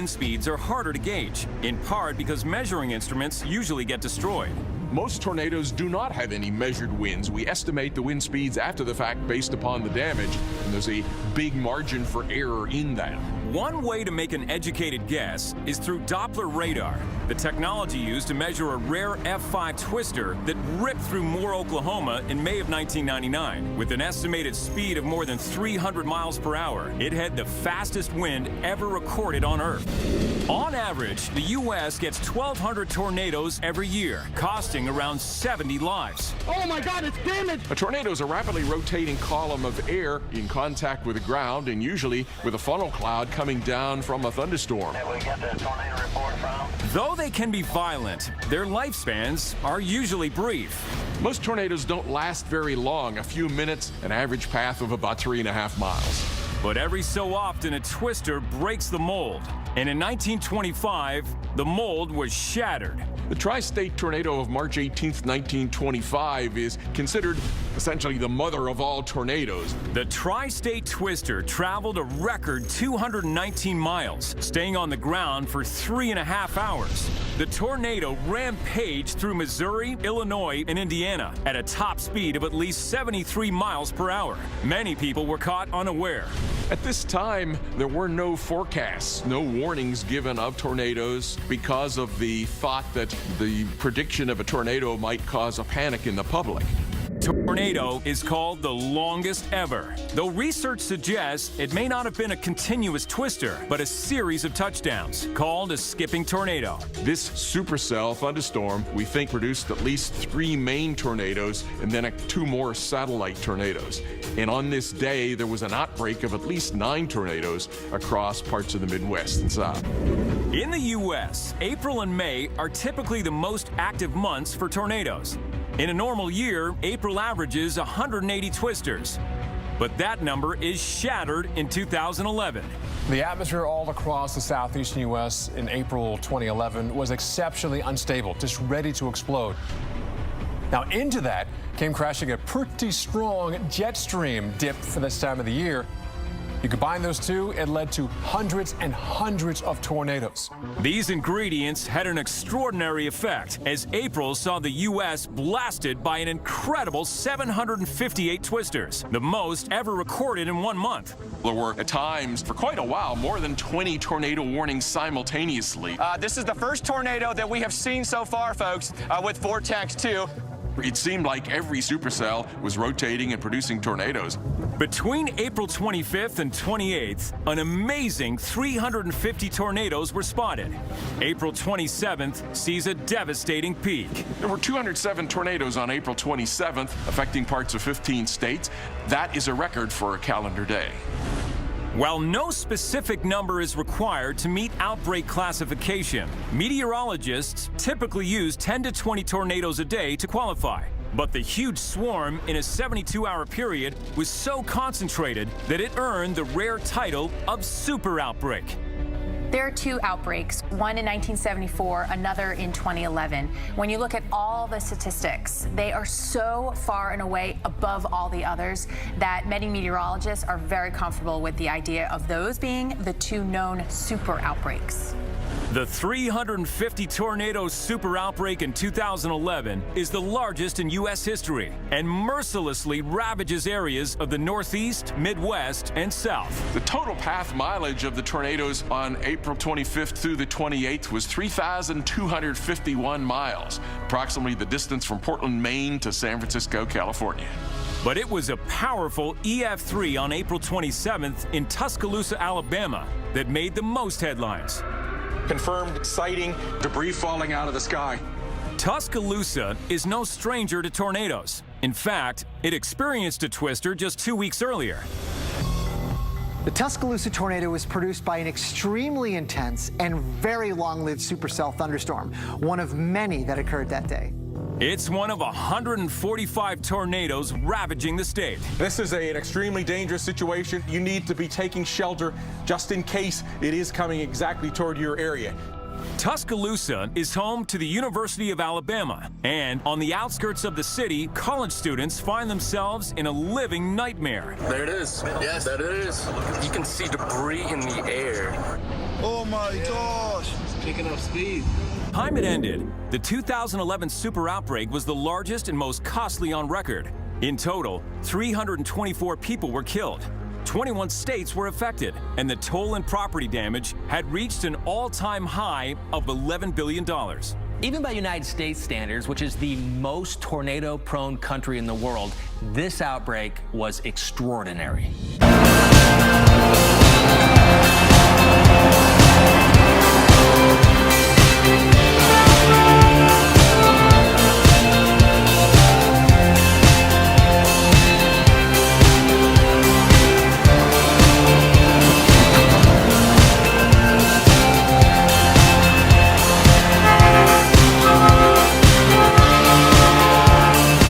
wind speeds are harder to gauge, in part because measuring instruments usually get destroyed. Most tornadoes do not have any measured winds. We estimate the wind speeds after the fact based upon the damage, and there's a big margin for error in that. One way to make an educated guess is through Doppler radar, the technology used to measure a rare F5 twister that ripped through Moore, Oklahoma in May of 1999. With an estimated speed of more than 300 miles per hour, it had the fastest wind ever recorded on Earth. On average, the U.S. gets 1,200 tornadoes every year, costing around 70 lives. Oh my God, it's damaged! A tornado is a rapidly rotating column of air in contact with the ground, and usually with a funnel cloud coming down from a thunderstorm. Have we got the tornado report from? Though they can be violent, their lifespans are usually brief. Most tornadoes don't last very long, a few minutes, an average path of about 3.5 miles. But every so often, a twister breaks the mold. And in 1925, the mold was shattered. The tri-state tornado of March 18, 1925 is considered essentially the mother of all tornadoes. The tri-state twister traveled a record 219 miles, staying on the ground for 3.5 hours. The tornado rampaged through Missouri, Illinois, and Indiana at a top speed of at least 73 miles per hour. Many people were caught unaware. At this time, there were no forecasts, no warnings given of tornadoes because of the thought that the prediction of a tornado might cause a panic in the public. Tornado is called the longest ever, though research suggests it may not have been a continuous twister, but a series of touchdowns, called a skipping tornado. This supercell thunderstorm, we think, produced at least 3 main tornadoes and then 2 more satellite tornadoes. And on this day, there was an outbreak of at least 9 tornadoes across parts of the Midwest and South. In the U.S., April and May are typically the most active months for tornadoes. In a normal year, April averages 180 twisters. But that number is shattered in 2011. The atmosphere all across the southeastern U.S. in April 2011 was exceptionally unstable, just ready to explode. Now, into that came crashing a pretty strong jet stream dip for this time of the year. You combine those two, it led to hundreds and hundreds of tornadoes. These ingredients had an extraordinary effect as April saw the U.S. blasted by an incredible 758 twisters, the most ever recorded in 1 month. There were, at times, for quite a while, more than 20 tornado warnings simultaneously. This is the first tornado that we have seen so far, folks, with Vortex 2. It seemed like every supercell was rotating and producing tornadoes. Between April 25th and 28th, an amazing 350 tornadoes were spotted. April 27th sees a devastating peak. There were 207 tornadoes on April 27th, affecting parts of 15 states. That is a record for a calendar day. While no specific number is required to meet outbreak classification, meteorologists typically use 10 to 20 tornadoes a day to qualify. But the huge swarm in a 72-hour period was so concentrated that it earned the rare title of Super Outbreak. There are 2 outbreaks, one in 1974, another in 2011. When you look at all the statistics, they are so far and away above all the others that many meteorologists are very comfortable with the idea of those being the 2 known super outbreaks. The 350 tornado super outbreak in 2011 is the largest in U.S. history and mercilessly ravages areas of the Northeast, Midwest, and South. The total path mileage of the tornadoes on April 25th through the 28th was 3,251 miles, approximately the distance from Portland, Maine to San Francisco, California. But it was a powerful EF3 on April 27th in Tuscaloosa, Alabama, that made the most headlines. Confirmed sighting, debris falling out of the sky. Tuscaloosa is no stranger to tornadoes. In fact, it experienced a twister just 2 weeks earlier. The Tuscaloosa tornado was produced by an extremely intense and very long-lived supercell thunderstorm, one of many that occurred that day. It's one of 145 tornadoes ravaging the state. This is an extremely dangerous situation. You need to be taking shelter just in case it is coming exactly toward your area. Tuscaloosa is home to the University of Alabama, and on the outskirts of the city, college students find themselves in a living nightmare. There it is. Yes, there it is. You can see debris in the air. Oh my gosh. Picking up speed. Time it ended. The 2011 Super Outbreak was the largest and most costly on record. In total, 324 people were killed. 21 states were affected, and the toll and property damage had reached an all-time high of $11 billion. Even by United States standards, which is the most tornado-prone country in the world, this outbreak was extraordinary.